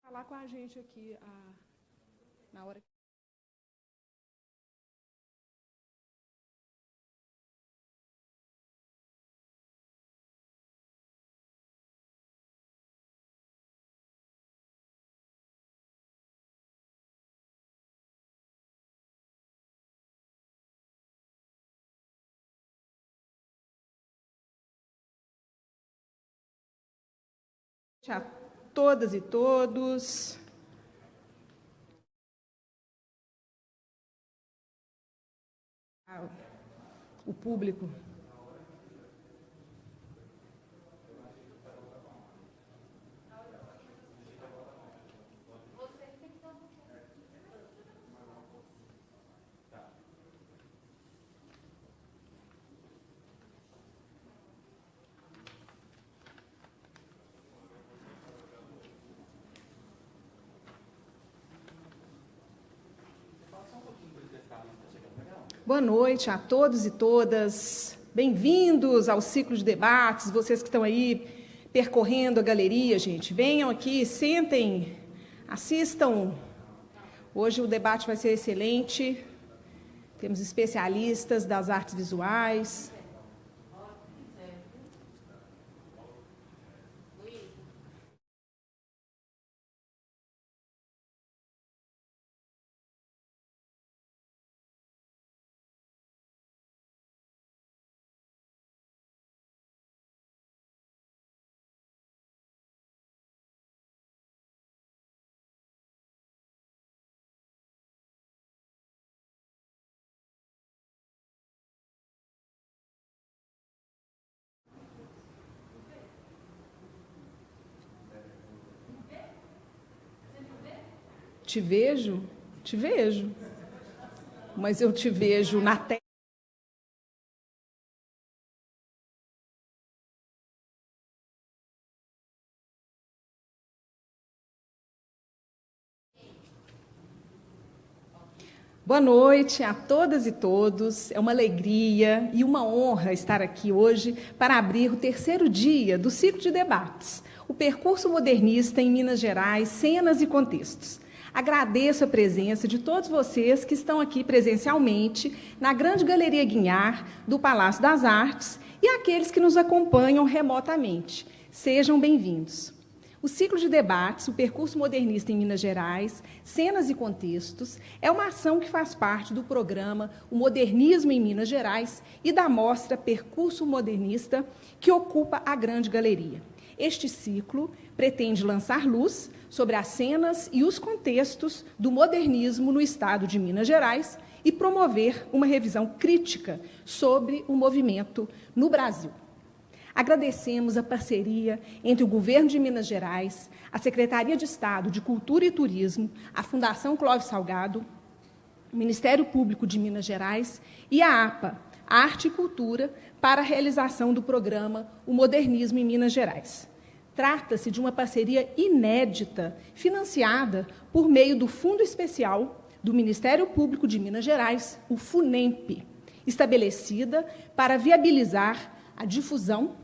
Falar com a gente aqui na hora. A todas e todos. O público. Boa noite a todos e todas. Bem-vindos ao ciclo de debates. Vocês que estão aí percorrendo a galeria, gente, venham aqui, sentem, assistam. Hoje o debate vai ser excelente. Temos especialistas das artes visuais. Te vejo? Te vejo. Mas eu te vejo na tela. Boa noite a todas e todos. É uma alegria e uma honra estar aqui hoje para abrir o terceiro dia do ciclo de debates, o percurso modernista em Minas Gerais, cenas e contextos. Agradeço a presença de todos vocês que estão aqui presencialmente na Grande Galeria Guinhar do Palácio das Artes e aqueles que nos acompanham remotamente. Sejam bem-vindos. O ciclo de debates, o percurso modernista em Minas Gerais, cenas e contextos, é uma ação que faz parte do programa O Modernismo em Minas Gerais e da mostra Percurso Modernista, que ocupa a Grande Galeria. Este ciclo pretende lançar luz sobre as cenas e os contextos do modernismo no estado de Minas Gerais e promover uma revisão crítica sobre o movimento no Brasil. Agradecemos a parceria entre o Governo de Minas Gerais, a Secretaria de Estado de Cultura e Turismo, a Fundação Clóvis Salgado, o Ministério Público de Minas Gerais e a APA, Arte e Cultura, para a realização do programa O Modernismo em Minas Gerais. Trata-se de uma parceria inédita, financiada por meio do Fundo Especial do Ministério Público de Minas Gerais, o FUNEMP, estabelecida para viabilizar a difusão,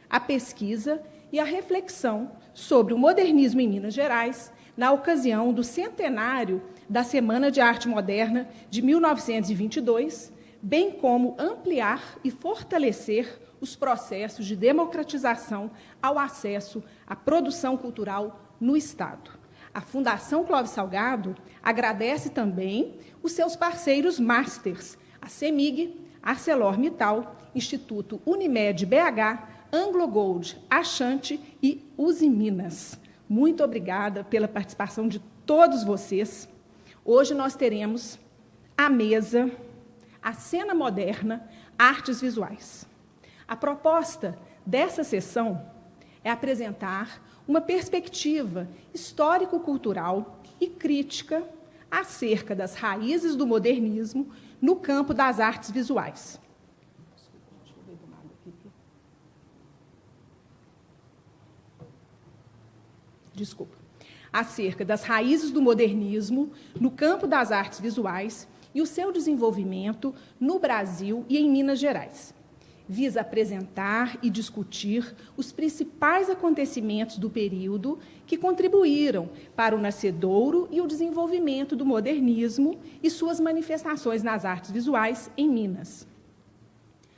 a pesquisa e a reflexão sobre o modernismo em Minas Gerais, na ocasião do centenário da Semana de Arte Moderna de 1922, bem como ampliar e fortalecer os processos de democratização ao acesso à produção cultural no Estado. A Fundação Clóvis Salgado agradece também os seus parceiros masters, a CEMIG, ArcelorMittal, Instituto Unimed BH, AngloGold, Achante e Uzi Minas. Muito obrigada pela participação de todos vocês. Hoje nós teremos a mesa, a cena moderna, artes visuais. A proposta dessa sessão é apresentar uma perspectiva histórico-cultural e crítica acerca das raízes do modernismo no campo das artes visuais. Acerca das raízes do modernismo no campo das artes visuais e o seu desenvolvimento no Brasil e em Minas Gerais. visa apresentar e discutir os principais acontecimentos do período que contribuíram para o nascedouro e o desenvolvimento do modernismo e suas manifestações nas artes visuais em Minas.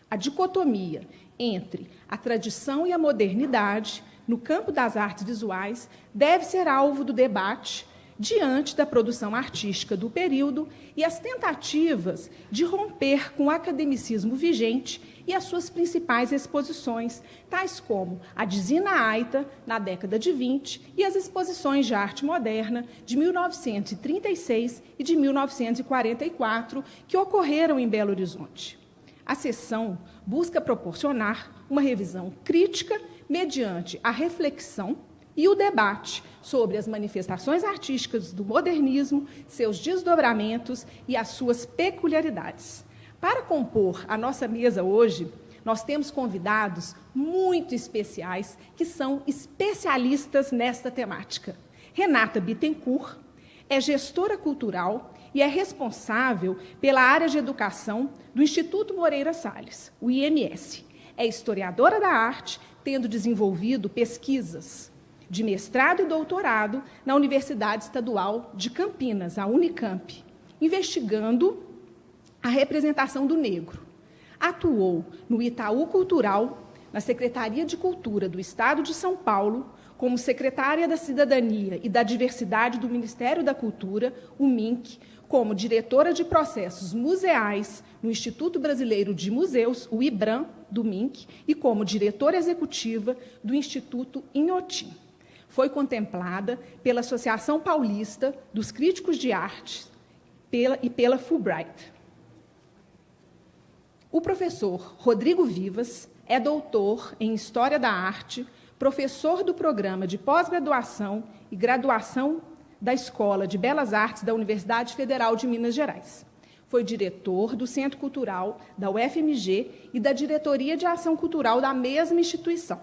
A dicotomia entre a tradição e a modernidade no campo das artes visuais deve ser alvo do debate diante da produção artística do período e as tentativas de romper com o academicismo vigente e as suas principais exposições, tais como a de Zina Aita, na década de 20, e as exposições de arte moderna de 1936 e de 1944, que ocorreram em Belo Horizonte. A sessão busca proporcionar uma revisão crítica mediante a reflexão e o debate sobre as manifestações artísticas do modernismo, seus desdobramentos e as suas peculiaridades. Para compor a nossa mesa hoje, nós temos convidados muito especiais, que são especialistas nesta temática. Renata Bittencourt é gestora cultural e é responsável pela área de educação do Instituto Moreira Salles, o IMS. É historiadora da arte, tendo desenvolvido pesquisas de mestrado e doutorado na Universidade Estadual de Campinas, a Unicamp, investigando a representação do negro. Atuou no Itaú Cultural, na Secretaria de Cultura do Estado de São Paulo, como secretária da Cidadania e da Diversidade do Ministério da Cultura, o MINC, como diretora de processos museais no Instituto Brasileiro de Museus, o IBRAM, do MINC, e como diretora executiva do Instituto Inhotim. Foi contemplada pela Associação Paulista dos Críticos de Arte e pela Fulbright. O professor Rodrigo Vivas é doutor em História da Arte, professor do programa de pós-graduação e graduação da Escola de Belas Artes da Universidade Federal de Minas Gerais. Foi diretor do Centro Cultural da UFMG e da Diretoria de Ação Cultural da mesma instituição.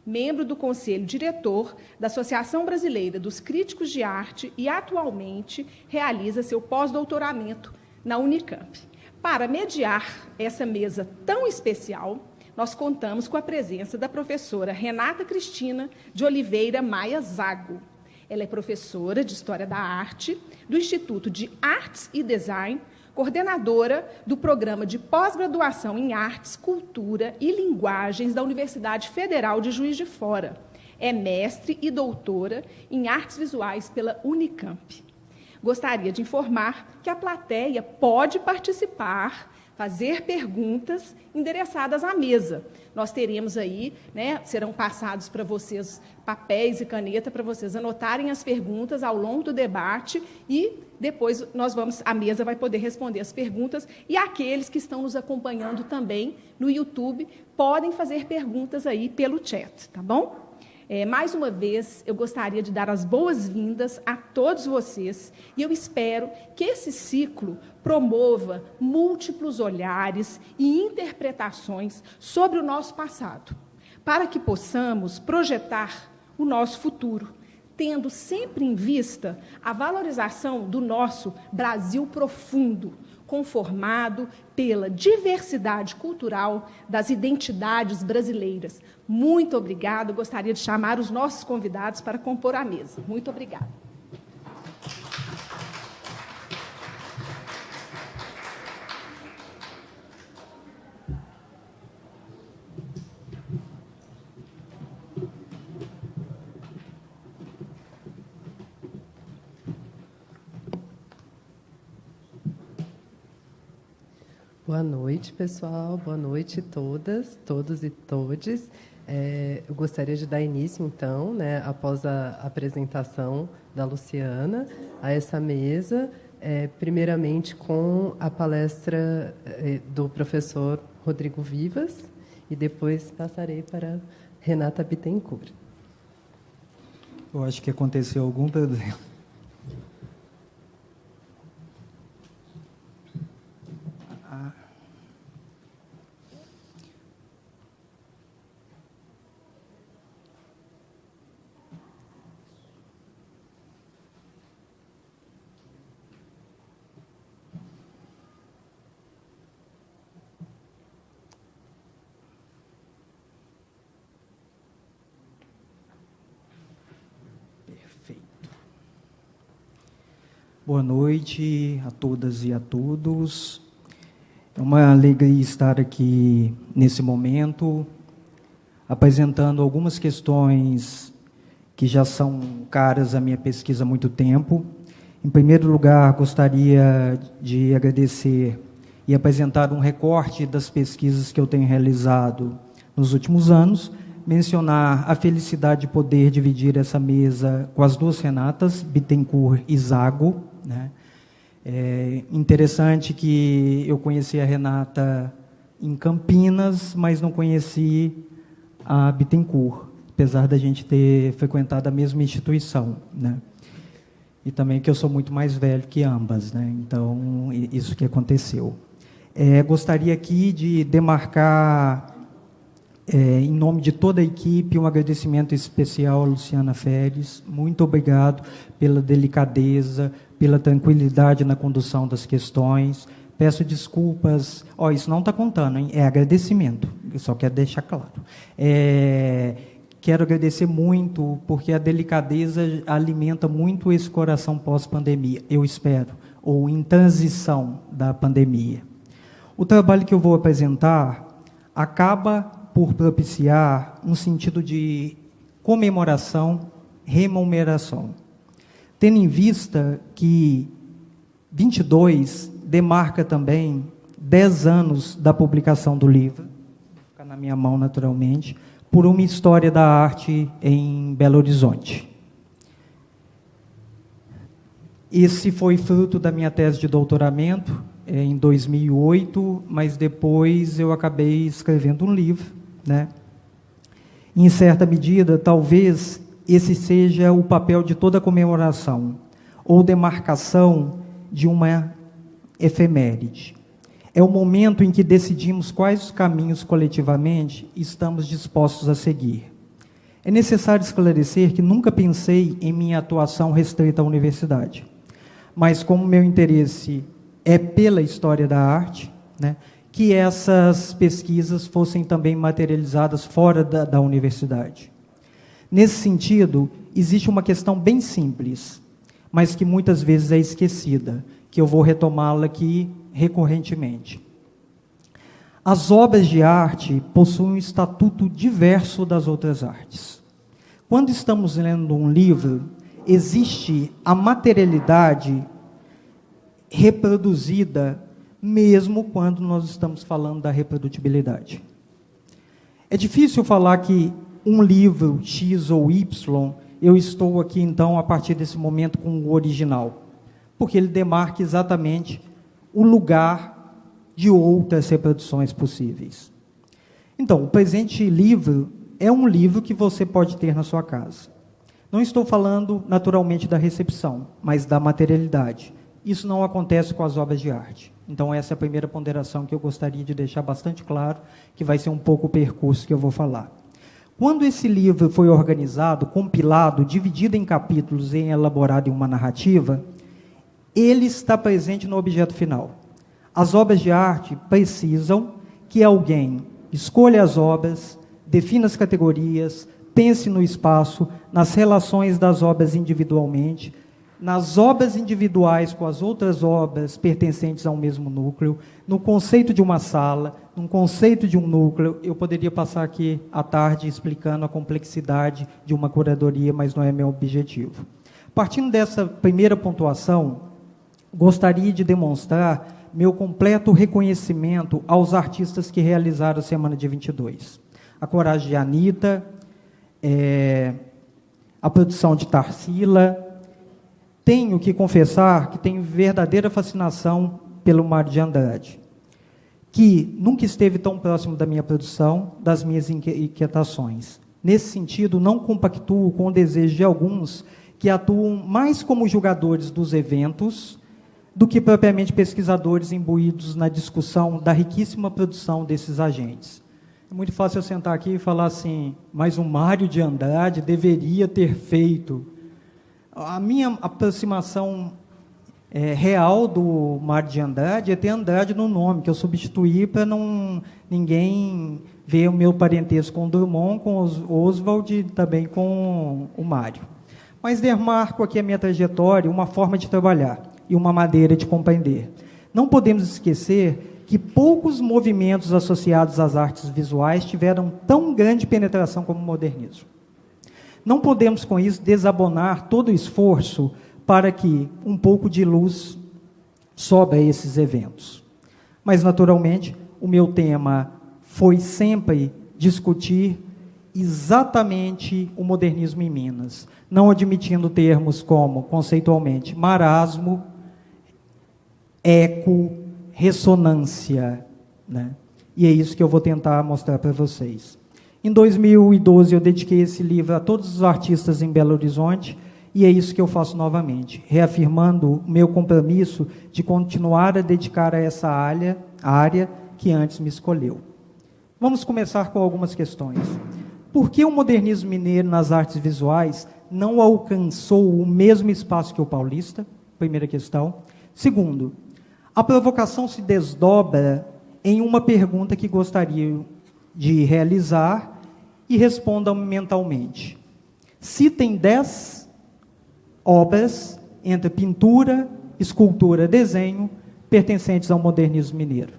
Membro do Conselho Diretor da Associação Brasileira dos Críticos de Arte e, atualmente, realiza seu pós-doutoramento na Unicamp. Para mediar essa mesa tão especial, nós contamos com a presença da professora Renata Cristina de Oliveira Maia Zago. Ela é professora de História da Arte do Instituto de Artes e Design, coordenadora do Programa de Pós-Graduação em Artes, Cultura e Linguagens da Universidade Federal de Juiz de Fora. É mestre e doutora em Artes Visuais pela Unicamp. Gostaria de informar que a plateia pode participar, fazer perguntas endereçadas à mesa. Nós teremos aí, serão passados para vocês papéis e caneta para vocês anotarem as perguntas ao longo do debate e depois a mesa vai poder responder as perguntas e aqueles que estão nos acompanhando também no YouTube podem fazer perguntas aí pelo chat, tá bom? Mais uma vez, eu gostaria de dar as boas-vindas a todos vocês e eu espero que esse ciclo promova múltiplos olhares e interpretações sobre o nosso passado, para que possamos projetar o nosso futuro, tendo sempre em vista a valorização do nosso Brasil profundo, conformado pela diversidade cultural das identidades brasileiras. Muito obrigada. Gostaria de chamar os nossos convidados para compor a mesa. Muito obrigada. Boa noite, pessoal. Boa noite todas, todos e todes. Eu gostaria de dar início, então, após a apresentação da Luciana, a essa mesa, primeiramente com a palestra do professor Rodrigo Vivas, e depois passarei para Renata Bittencourt. Eu acho que aconteceu algum problema. Boa noite a todas e a todos. É uma alegria estar aqui nesse momento, apresentando algumas questões que já são caras à minha pesquisa há muito tempo. Em primeiro lugar, gostaria de agradecer e apresentar um recorte das pesquisas que eu tenho realizado nos últimos anos, mencionar a felicidade de poder dividir essa mesa com as duas Renatas, Bittencourt e Zago, né? É interessante que eu conheci a Renata em Campinas, mas não conheci a Bittencourt, apesar da gente ter frequentado a mesma instituição, né? E também que eu sou muito mais velho que ambas, né? Então, isso que aconteceu. Gostaria aqui de demarcar, em nome de toda a equipe, um agradecimento especial a Luciana Feres. Muito obrigado pela delicadeza, pela tranquilidade na condução das questões. Peço desculpas. Isso não está contando, hein? É agradecimento. Eu só quero deixar claro. Quero agradecer muito, porque a delicadeza alimenta muito esse coração pós-pandemia, eu espero, ou em transição da pandemia. O trabalho que eu vou apresentar acaba por propiciar um sentido de comemoração, rememoração, tendo em vista que 22 demarca também 10 anos da publicação do livro, fica na minha mão naturalmente, por uma história da arte em Belo Horizonte. Esse foi fruto da minha tese de doutoramento, em 2008, mas depois eu acabei escrevendo um livro, né? Em certa medida, talvez esse seja o papel de toda comemoração, ou demarcação de uma efeméride. É o momento em que decidimos quais os caminhos coletivamente estamos dispostos a seguir. É necessário esclarecer que nunca pensei em minha atuação restrita à universidade, mas como meu interesse é pela história da arte, né, que essas pesquisas fossem também materializadas fora da universidade. Nesse sentido, existe uma questão bem simples, mas que muitas vezes é esquecida, que eu vou retomá-la aqui recorrentemente. As obras de arte possuem um estatuto diverso das outras artes. Quando estamos lendo um livro, existe a materialidade reproduzida, mesmo quando nós estamos falando da reprodutibilidade. É difícil falar que um livro X ou Y, eu estou aqui, então, a partir desse momento, com o original, porque ele demarca exatamente o lugar de outras reproduções possíveis. Então, o presente livro é um livro que você pode ter na sua casa. Não estou falando, naturalmente, da recepção, mas da materialidade. Isso não acontece com as obras de arte. Então, essa é a primeira ponderação que eu gostaria de deixar bastante claro, que vai ser um pouco o percurso que eu vou falar. Quando esse livro foi organizado, compilado, dividido em capítulos e elaborado em uma narrativa, ele está presente no objeto final. As obras de arte precisam que alguém escolha as obras, defina as categorias, pense no espaço, nas relações das obras individualmente, nas obras individuais com as outras obras pertencentes ao mesmo núcleo, no conceito de uma sala, no conceito de um núcleo. Eu poderia passar aqui à tarde explicando a complexidade de uma curadoria, mas não é meu objetivo. Partindo dessa primeira pontuação, gostaria de demonstrar meu completo reconhecimento aos artistas que realizaram a Semana de 22. A coragem de Anitta, a produção de Tarsila. Tenho que confessar que tenho verdadeira fascinação pelo Mário de Andrade, que nunca esteve tão próximo da minha produção, das minhas inquietações. Nesse sentido, não compactuo com o desejo de alguns que atuam mais como julgadores dos eventos do que propriamente pesquisadores imbuídos na discussão da riquíssima produção desses agentes. É muito fácil eu sentar aqui e falar assim, mas o Mário de Andrade deveria ter feito. A minha aproximação real do Mário de Andrade é ter Andrade no nome, que eu substituí para ninguém ver o meu parentesco com o Drummond, com o Oswald e também com o Mário. Mas demarco aqui a minha trajetória, uma forma de trabalhar. e uma maneira de compreender. Não podemos esquecer que poucos movimentos associados às artes visuais tiveram tão grande penetração como o modernismo. Não podemos, com isso, desabonar todo o esforço para que um pouco de luz sobre a esses eventos. Mas, naturalmente, o meu tema foi sempre discutir exatamente o modernismo em Minas, não admitindo termos como, conceitualmente, marasmo, eco, ressonância, né? E é isso que eu vou tentar mostrar para vocês. Em 2012, eu dediquei esse livro a todos os artistas em Belo Horizonte, e é isso que eu faço novamente, reafirmando o meu compromisso de continuar a dedicar a essa área que antes me escolheu. Vamos começar com algumas questões. Por que o modernismo mineiro nas artes visuais não alcançou o mesmo espaço que o paulista? Primeira questão. Segundo, a provocação se desdobra em uma pergunta que gostaria de realizar e respondam mentalmente. Citem 10 obras entre pintura, escultura, desenho, pertencentes ao modernismo mineiro.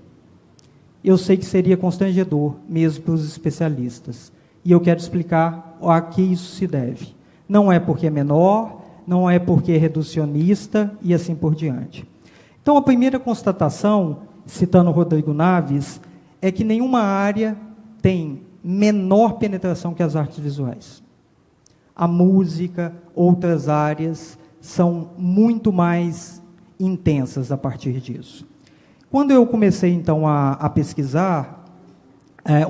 Eu sei que seria constrangedor, mesmo para os especialistas, e eu quero explicar a que isso se deve. Não é porque é menor, não é porque é reducionista, e assim por diante. Então, a primeira constatação, citando Rodrigo Naves, é que nenhuma área tem menor penetração que as artes visuais. A música, outras áreas, são muito mais intensas a partir disso. Quando eu comecei, então, a pesquisar,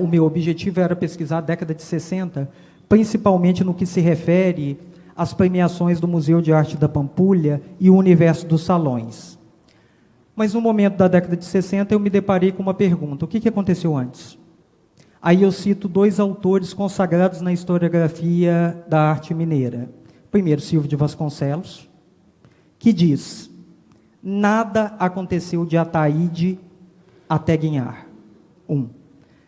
o meu objetivo era pesquisar a década de 60, principalmente no que se refere às premiações do Museu de Arte da Pampulha e o universo dos salões. Mas, no momento da década de 60, eu me deparei com uma pergunta: o que aconteceu antes? Aí eu cito 2 autores consagrados na historiografia da arte mineira. Primeiro, Silvio de Vasconcelos, que diz: nada aconteceu de Ataíde até Guinhar.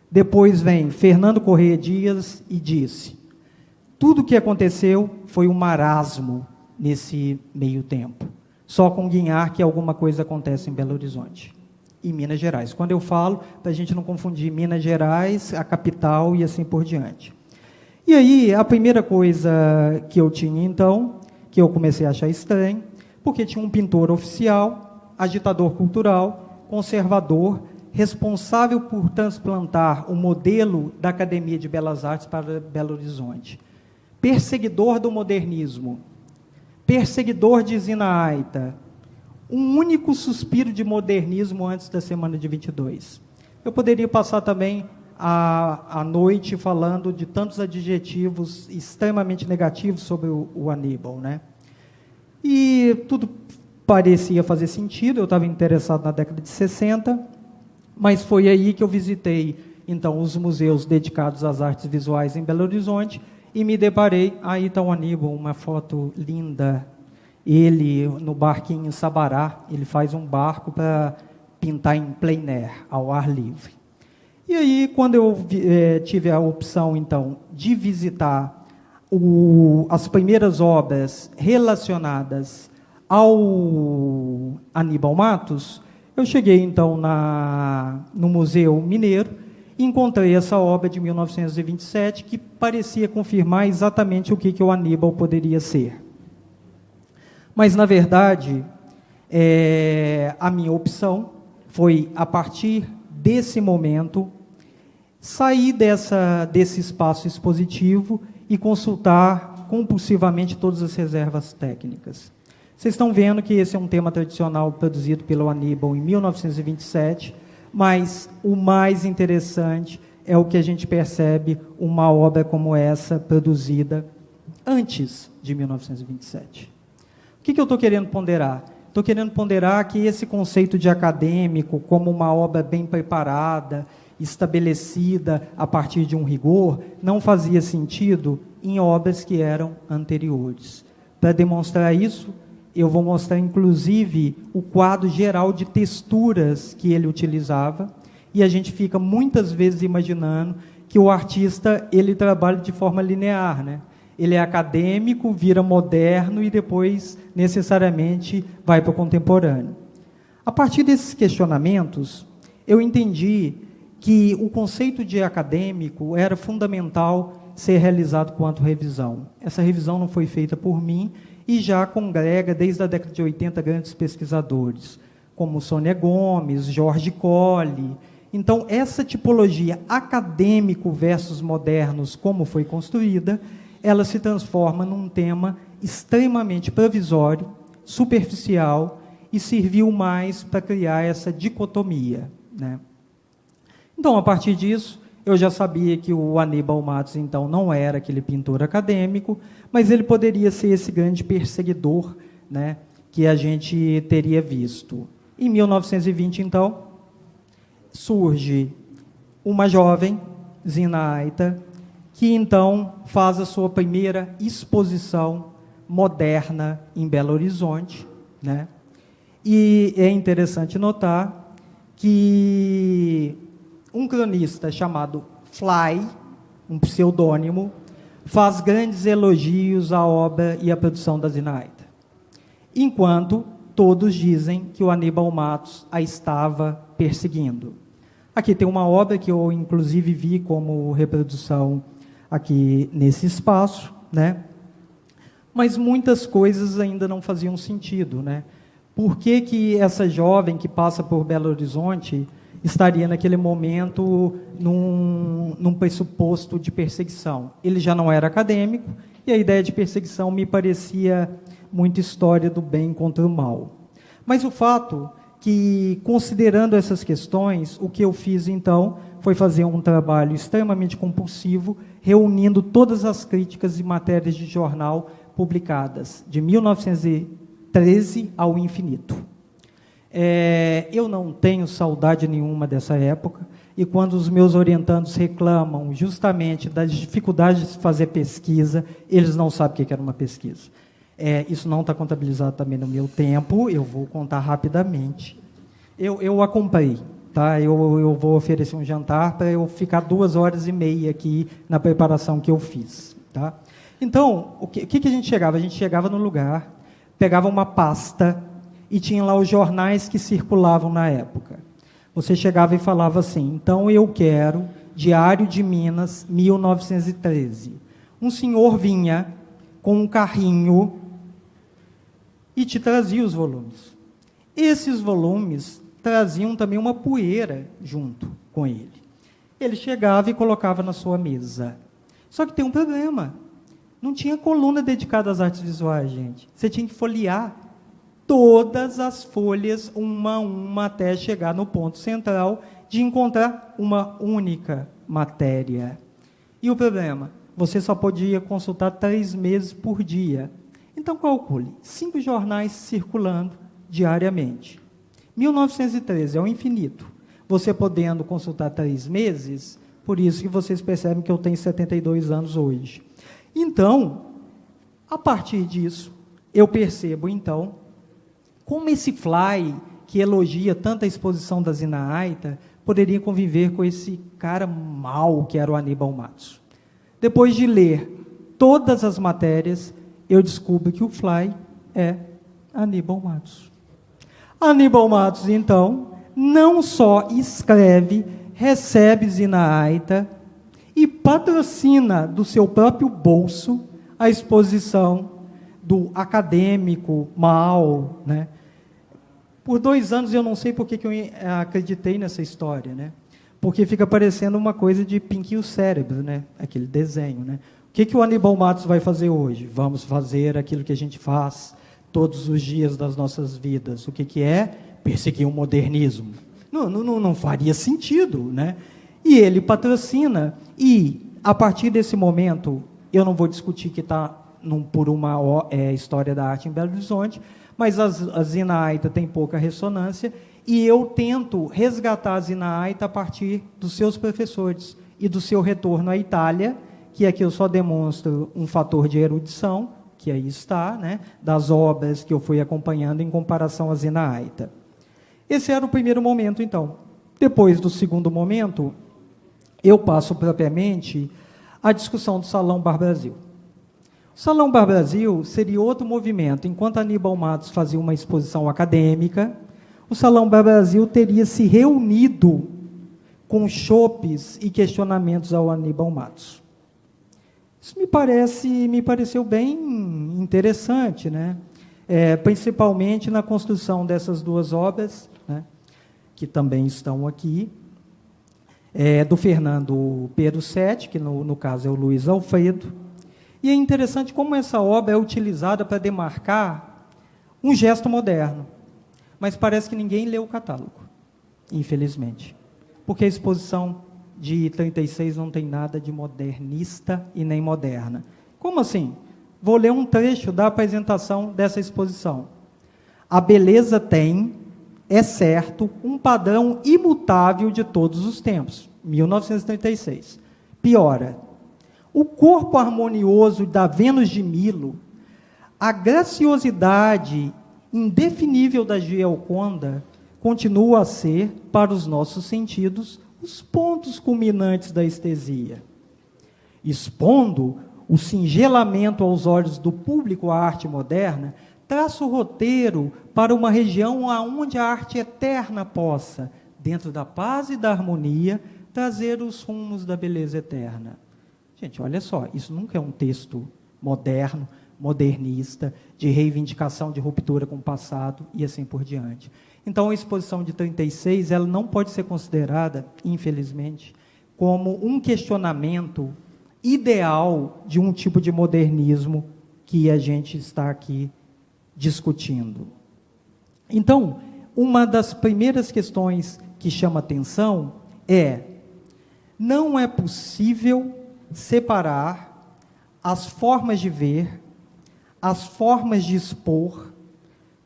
Depois vem Fernando Correia Dias e disse: tudo o que aconteceu foi um marasmo nesse meio tempo. Só com Guinhar que alguma coisa acontece em Belo Horizonte e Minas Gerais. Quando eu falo, para a gente não confundir Minas Gerais, a capital e assim por diante. E aí, a primeira coisa que eu tinha, então, que eu comecei a achar estranho, porque tinha um pintor oficial, agitador cultural, conservador, responsável por transplantar o modelo da Academia de Belas Artes para Belo Horizonte, perseguidor do modernismo, perseguidor de Zina Aita, um único suspiro de modernismo antes da Semana de 22. Eu poderia passar também a noite falando de tantos adjetivos extremamente negativos sobre o Aníbal, né? E tudo parecia fazer sentido, eu estava interessado na década de 60, mas foi aí que eu visitei, então, os museus dedicados às artes visuais em Belo Horizonte e me deparei, aí está o Aníbal, uma foto linda, ele no barquinho Sabará, ele faz um barco para pintar em plein air, ao ar livre. E aí, quando eu tive a opção, então, de visitar as primeiras obras relacionadas ao Aníbal Matos, eu cheguei, então, no Museu Mineiro e encontrei essa obra de 1927 que parecia confirmar exatamente o que o Aníbal poderia ser. Mas, na verdade, a minha opção foi, a partir desse momento, sair desse espaço expositivo e consultar compulsivamente todas as reservas técnicas. Vocês estão vendo que esse é um tema tradicional produzido pelo Aníbal em 1927, mas o mais interessante é o que a gente percebe uma obra como essa produzida antes de 1927. O que eu estou querendo ponderar? Estou querendo ponderar que esse conceito de acadêmico como uma obra bem preparada, estabelecida a partir de um rigor, não fazia sentido em obras que eram anteriores. Para demonstrar isso, eu vou mostrar, inclusive, o quadro geral de texturas que ele utilizava, e a gente fica muitas vezes imaginando que o artista ele trabalha de forma linear, né? Ele é acadêmico, vira moderno e depois, necessariamente, vai para o contemporâneo. A partir desses questionamentos, eu entendi que o conceito de acadêmico era fundamental ser realizado quanto revisão. Essa revisão não foi feita por mim e já congrega, desde a década de 80, grandes pesquisadores, como Sônia Gomes, Jorge Colli. Então, essa tipologia acadêmico versus modernos, como foi construída, ela se transforma num tema extremamente provisório, superficial, e serviu mais para criar essa dicotomia, né? Então, a partir disso, eu já sabia que o Aníbal Matos, então, não era aquele pintor acadêmico, mas ele poderia ser esse grande perseguidor, né, que a gente teria visto. Em 1920, então, surge uma jovem, Zina Aita, que então faz a sua primeira exposição moderna em Belo Horizonte, né? E é interessante notar que um cronista chamado Fly, um pseudônimo, faz grandes elogios à obra e à produção da Zina Aita, enquanto todos dizem que o Aníbal Matos a estava perseguindo. Aqui tem uma obra que eu, inclusive, vi como reprodução aqui nesse espaço, né? Mas muitas coisas ainda não faziam sentido, né? Por que que essa jovem que passa por Belo Horizonte estaria naquele momento num pressuposto de perseguição? Ele já não era acadêmico e a ideia de perseguição me parecia muito história do bem contra o mal. Mas o fato que, considerando essas questões, o que eu fiz, então, foi fazer um trabalho extremamente compulsivo, reunindo todas as críticas e matérias de jornal publicadas, de 1913 ao infinito. Eu não tenho saudade nenhuma dessa época, e quando os meus orientandos reclamam justamente das dificuldades de fazer pesquisa, eles não sabem o que era uma pesquisa. Isso não está contabilizado também no meu tempo, eu vou contar rapidamente. Eu acompanhei, tá? Eu vou oferecer um jantar para eu ficar 2h30 aqui na preparação que eu fiz, tá? Então, o que a gente chegava? A gente chegava no lugar, pegava uma pasta e tinha lá os jornais que circulavam na época. Você chegava e falava assim: então eu quero Diário de Minas, 1913. Um senhor vinha com um carrinho e te trazia os volumes. Esses volumes traziam também uma poeira junto com ele. Ele chegava e colocava na sua mesa. Só que tem um problema. Não tinha coluna dedicada às artes visuais, gente. Você tinha que folhear todas as folhas, uma a uma, até chegar no ponto central de encontrar uma única matéria. E o problema? Você só podia consultar 3 meses por dia. Então, calcule, 5 jornais circulando diariamente. 1913 é o infinito. Você podendo consultar 3 meses, por isso que vocês percebem que eu tenho 72 anos hoje. Então, a partir disso, eu percebo, então, como esse Fly, que elogia tanto a exposição da Zina Aita, poderia conviver com esse cara mau que era o Aníbal Matos. Depois de ler todas as matérias, eu descubro que o Fly é Aníbal Matos. Aníbal Matos, então, não só escreve, recebe Zina Aita e patrocina do seu próprio bolso a exposição do acadêmico mau, né? Por 2 anos eu não sei por que eu acreditei nessa história, né? Porque fica parecendo uma coisa de Pinky e o Cérebro, né? Aquele desenho, né? O que o Aníbal Matos vai fazer hoje? Vamos fazer aquilo que a gente faz todos os dias das nossas vidas. O que é? Perseguir o modernismo. Não faria sentido, né? E ele patrocina, e a partir desse momento, eu não vou discutir que está por uma história da arte em Belo Horizonte, mas a Zina Aita tem pouca ressonância, e eu tento resgatar a Zina Aita a partir dos seus professores e do seu retorno à Itália, que aqui eu só demonstro um fator de erudição, que aí está, né, das obras que eu fui acompanhando em comparação à Zina Aita. Esse era o primeiro momento, então. Depois do segundo momento, eu passo propriamente à discussão do Salão Bar Brasil. O Salão Bar Brasil seria outro movimento. Enquanto Aníbal Matos fazia uma exposição acadêmica, o Salão Bar Brasil teria se reunido com chopes e questionamentos ao Aníbal Matos. Isso me pareceu bem interessante, né? Principalmente na construção dessas duas obras, né, que também estão aqui, do Fernando Peruccetti, que no caso é o Luiz Alfredo. E é interessante como essa obra é utilizada para demarcar um gesto moderno. Mas parece que ninguém leu o catálogo, infelizmente. Porque a exposição de 36 não tem nada de modernista e nem moderna. Como assim? Vou ler um trecho da apresentação dessa exposição. A beleza tem, é certo, um padrão imutável de todos os tempos. 1936. Piora. O corpo harmonioso da Vênus de Milo, a graciosidade indefinível da Gioconda, continua a ser, para os nossos sentidos, os pontos culminantes da estesia. Expondo o cingelamento aos olhos do público à arte moderna, traça o roteiro para uma região onde a arte eterna possa, dentro da paz e da harmonia, trazer os rumos da beleza eterna. Gente, olha só, isso nunca é um texto moderno, modernista, de reivindicação, de ruptura com o passado e assim por diante. Então, a exposição de 36, ela não pode ser considerada, infelizmente, como um questionamento ideal de um tipo de modernismo que a gente está aqui discutindo. Então, uma das primeiras questões que chama atenção não é possível separar as formas de ver, as formas de expor,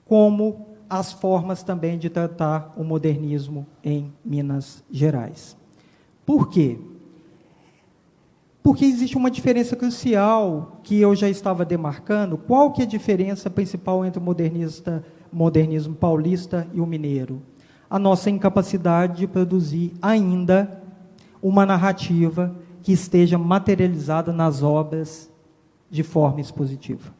como as formas também de tratar o modernismo em Minas Gerais. Por quê? Porque existe uma diferença crucial que eu já estava demarcando. Qual que é a diferença principal entre o modernismo paulista e o mineiro? A nossa incapacidade de produzir ainda uma narrativa que esteja materializada nas obras de forma expositiva.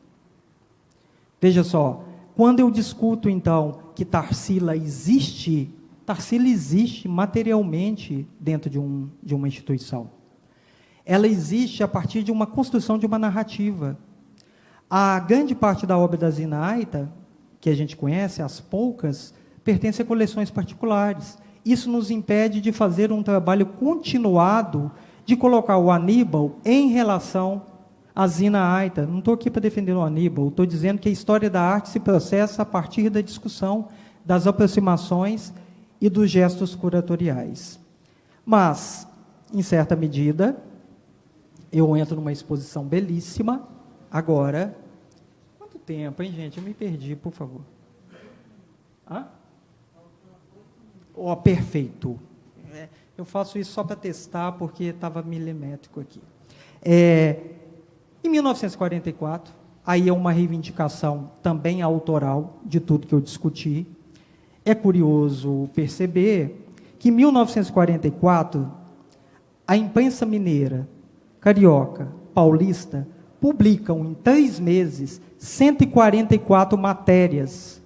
Veja só, quando eu discuto, então, que Tarsila existe materialmente dentro de uma instituição. Ela existe a partir de uma construção de uma narrativa. A grande parte da obra da Zina Aita, que a gente conhece, as poucas, pertence a coleções particulares. Isso nos impede de fazer um trabalho continuado de colocar o Aníbal em relação à Zina Aita. Não estou aqui para defender o Aníbal, estou dizendo que a história da arte se processa a partir da discussão, das aproximações e dos gestos curatoriais. Mas, em certa medida, eu entro numa exposição belíssima. Agora, quanto tempo, hein, gente? Eu me perdi, por favor. Perfeito. Eu faço isso só para testar, porque estava milimétrico aqui. Em 1944, aí é uma reivindicação também autoral de tudo que eu discuti. É curioso perceber que em 1944, a imprensa mineira, carioca, paulista, publicam em 3 meses 144 matérias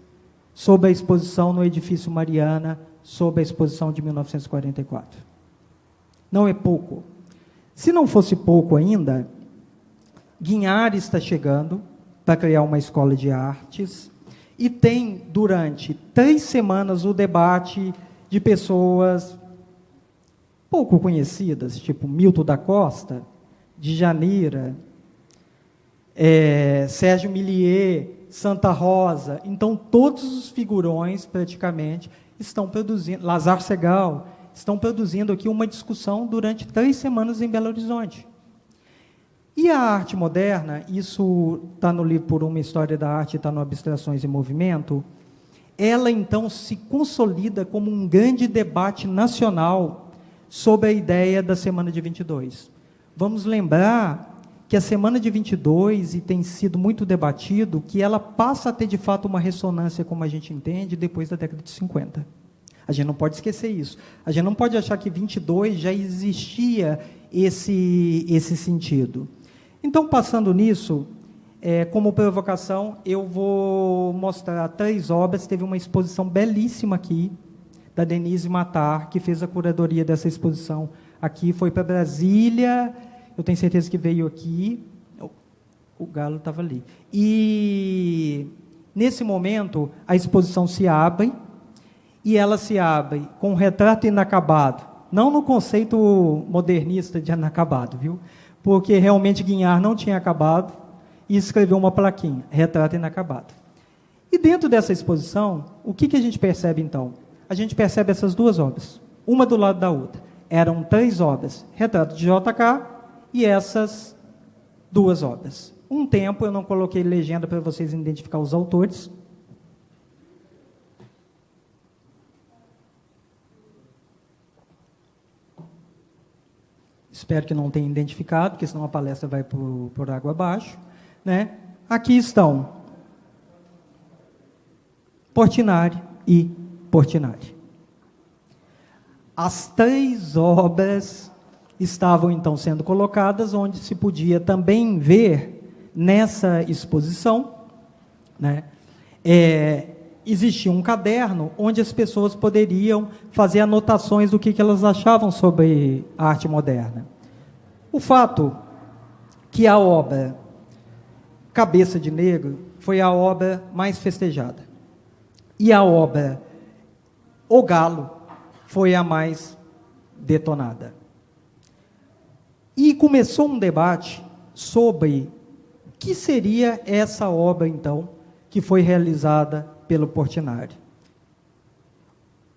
sobre a exposição no Edifício Mariana, sobre a exposição de 1944. Não é pouco. Se não fosse pouco ainda, Guinhares está chegando para criar uma escola de artes e tem, durante 3 semanas, o debate de pessoas pouco conhecidas, tipo Milton da Costa, Djanira, Sérgio Millier, Santa Rosa. Então, todos os figurões, praticamente, estão produzindo, Lazar Segal, estão produzindo aqui uma discussão durante 3 semanas em Belo Horizonte. E a arte moderna, isso está no livro Por uma História da Arte, está no Abstrações em Movimento, ela, então, se consolida como um grande debate nacional sobre a ideia da Semana de 22. Vamos lembrar que a Semana de 22, e tem sido muito debatido, que ela passa a ter, de fato, uma ressonância, como a gente entende, depois da década de 50. A gente não pode esquecer isso. A gente não pode achar que 22 já existia esse sentido. Então, passando nisso, como provocação, eu vou mostrar 3 obras. Teve uma exposição belíssima aqui, da Denise Matar, que fez a curadoria dessa exposição aqui. Foi para Brasília, eu tenho certeza que veio aqui. O galo estava ali. E, nesse momento, a exposição se abre, e ela se abre com um retrato inacabado. Não no conceito modernista de inacabado, viu? Porque realmente Guignard não tinha acabado e escreveu uma plaquinha, retrato inacabado. E dentro dessa exposição, o que a gente percebe então? A gente percebe essas 2 obras, uma do lado da outra. Eram 3 obras, retrato de JK e essas 2 obras. Um tempo eu não coloquei legenda para vocês identificar os autores. Espero que não tenha identificado, porque senão a palestra vai por água abaixo. Né? Aqui estão Portinari e Portinari. As 3 obras estavam, então, sendo colocadas, onde se podia também ver, nessa exposição, né, existia um caderno onde as pessoas poderiam fazer anotações do que elas achavam sobre a arte moderna. O fato que a obra Cabeça de Negro foi a obra mais festejada. E a obra O Galo foi a mais detonada. E começou um debate sobre o que seria essa obra, então, que foi realizada pelo Portinari.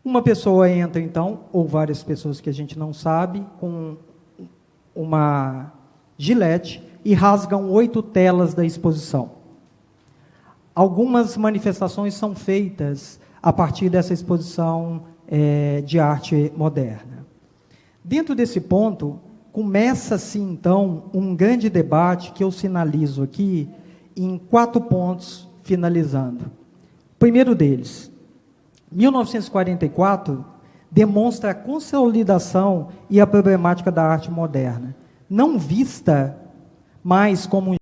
Uma pessoa entra, então, ou várias pessoas que a gente não sabe, com uma gilete e rasgam 8 telas da exposição. Algumas manifestações são feitas a partir dessa exposição de arte moderna. Dentro desse ponto, começa-se, então, um grande debate que eu sinalizo aqui em 4 pontos, finalizando. O primeiro deles, 1944, demonstra a consolidação e a problemática da arte moderna, não vista mais como um